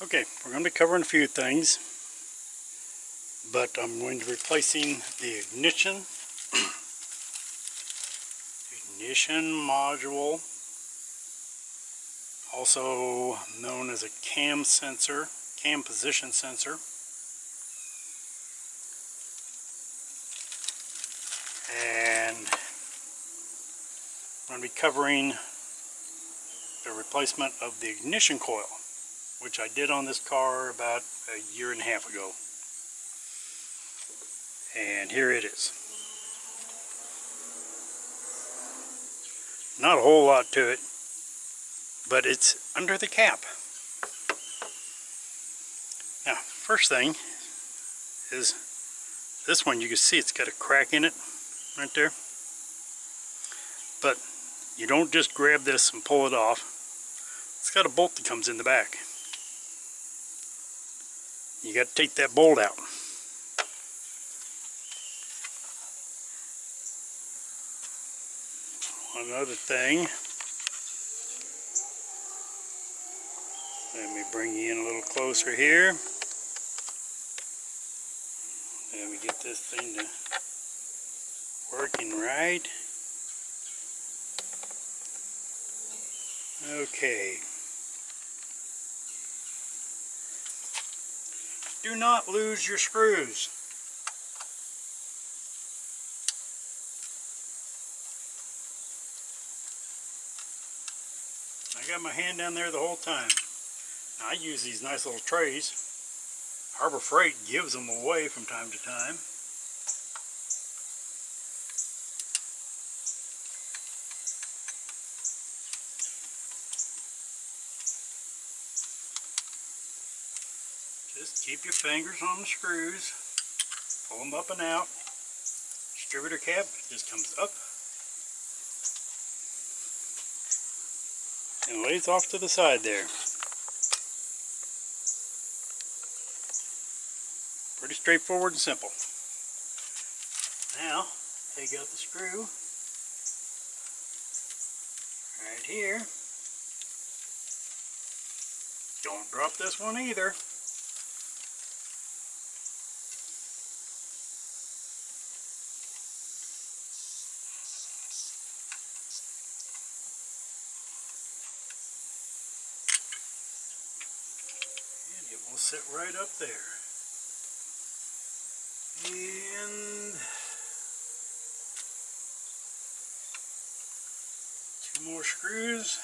Okay, we're going to be covering a few things, but I'm going to be replacing the ignition module, also known as a cam sensor, cam position sensor. And I'm going to be covering the replacement of the ignition coil, which I did on this car about a year and a half ago. And here it is. Not a whole lot to it, but it's under the cap. Now, first thing is this one. You can see it's got a crack in it right there. But you don't just grab this and pull it off. It's got a bolt that comes in the back. You got to take that bolt out. Another thing, let me bring you in a little closer here. Let me get this thing to working right. Okay. Do not lose your screws. I got my hand down there the whole time. Now, I use these nice little trays. Harbor Freight gives them away from time to time. Just keep your fingers on the screws, pull them up and out. Distributor cap just comes up and lays off to the side there. Pretty straightforward and simple. Now, take out the screw right here. Don't drop this one either. And it will sit right up there. And two more screws.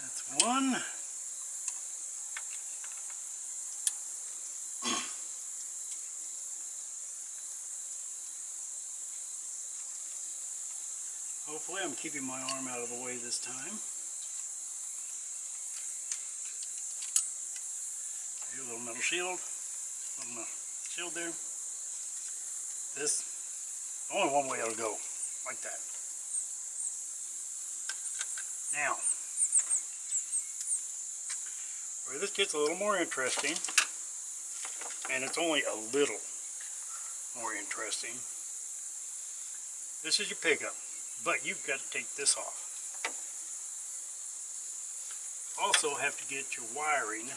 That's one. Hopefully I'm keeping my arm out of the way this time. Here's a little metal shield. Little metal shield there. This, only one way it'll go, like that. Now, where this gets a little more interesting, and it's only a little more interesting, this is your pickup, but you've got to take this off. Also have to get your wiring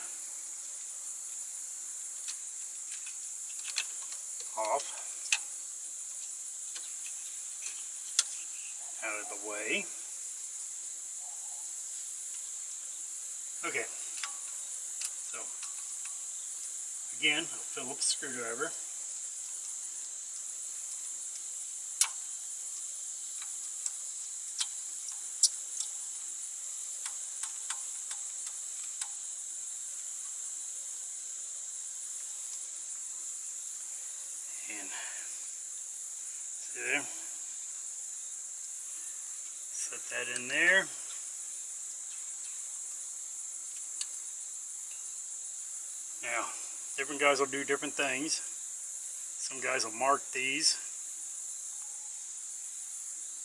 off, out of the way. Okay, so again, I'll fill up the screwdriver. And see there? Set that in there. Now, different guys will do different things. Some guys will mark these,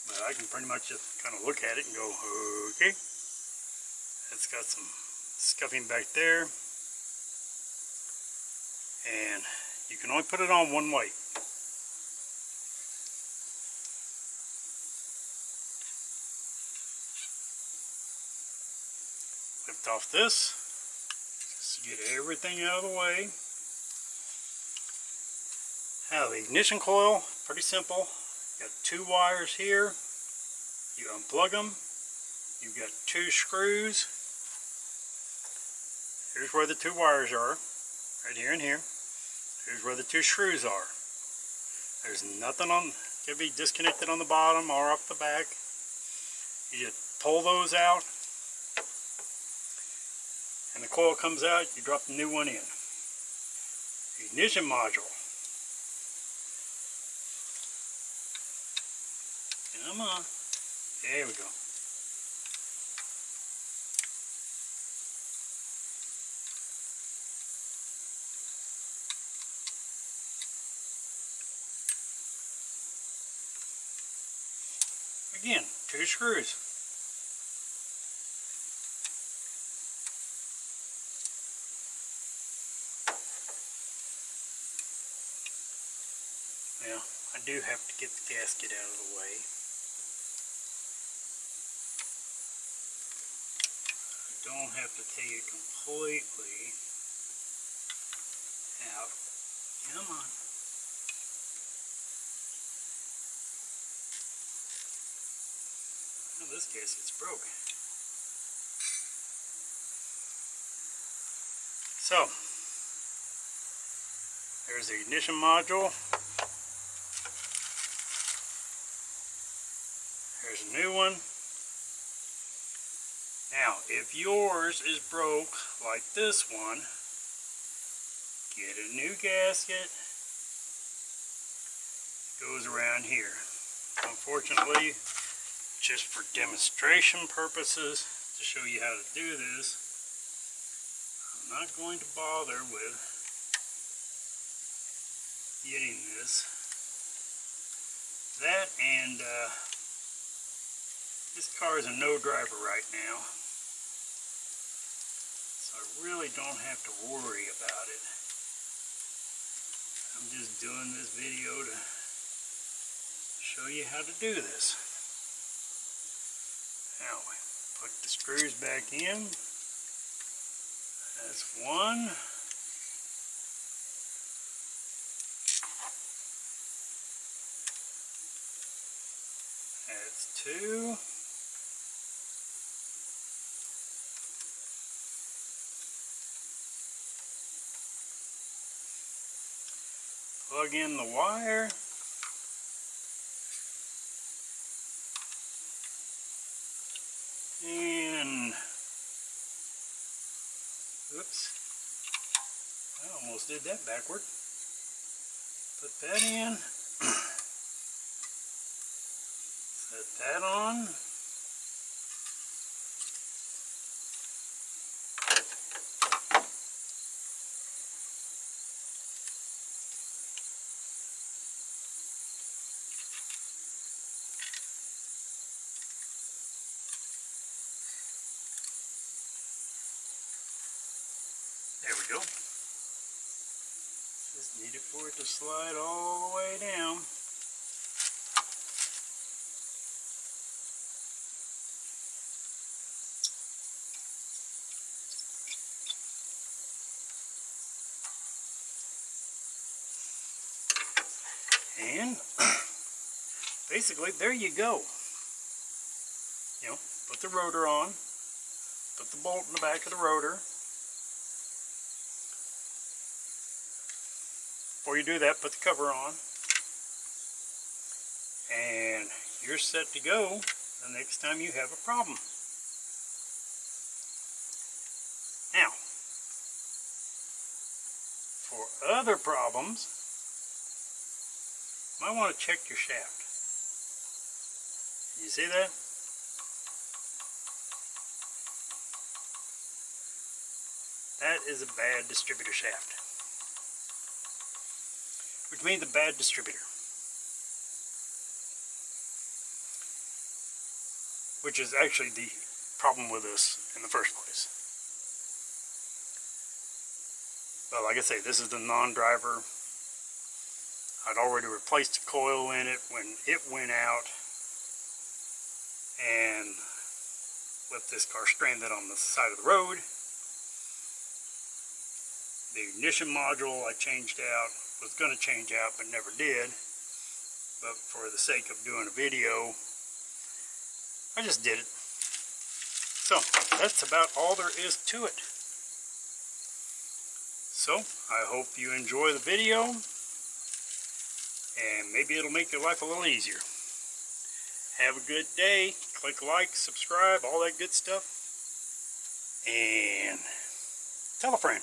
but I can pretty much just kind of look at it and go, okay. It's got some scuffing back there, and you can only put it on one way. off this, just to get everything out of the way. Now the ignition coil, pretty simple. Got 2 wires here. You unplug them. You've got 2 screws. Here's where the 2 wires are, right here and here. Here's where the 2 screws are. There's nothing on, can be disconnected on the bottom or up the back. You just pull those out, and the coil comes out. You drop the new one in. Ignition module. Come on. There we go. Again, 2 screws. Now, I do have to get the gasket out of the way. I don't have to take it completely out. Come on. Oh, this gasket's broke. So, there's the ignition module. There's a new one. Now, if yours is broke like this one, get a new gasket. It goes around here. Unfortunately, just for demonstration purposes, to show you how to do this, I'm not going to bother with getting this. That and this car is a no driver right now, so I really don't have to worry about it. I'm just doing this video to show you how to do this. Now we put the screws back in. That's 1. That's 2. Plug in the wire. And, oops, I almost did that backward. Put that in. Set that on. There we go. Just need it for it to slide all the way down. And basically, there you go. You know, put the rotor on, put the bolt in the back of the rotor. Before you do that, put the cover on, and you're set to go the next time you have a problem. Now, for other problems, you might want to check your shaft. You see that? That is a bad distributor shaft, which means a bad distributor, which is actually the problem with this in the first place. But like I say, this is the non-driver. I'd already replaced the coil in it when it went out, and left this car stranded on the side of the road. The ignition module I changed out, was going to change out but never did. But for the sake of doing a video, I just did it. So that's about all there is to it. So I hope you enjoy the video, and maybe it'll make your life a little easier. Have a good day. Click like, subscribe, all that good stuff. And tell a friend.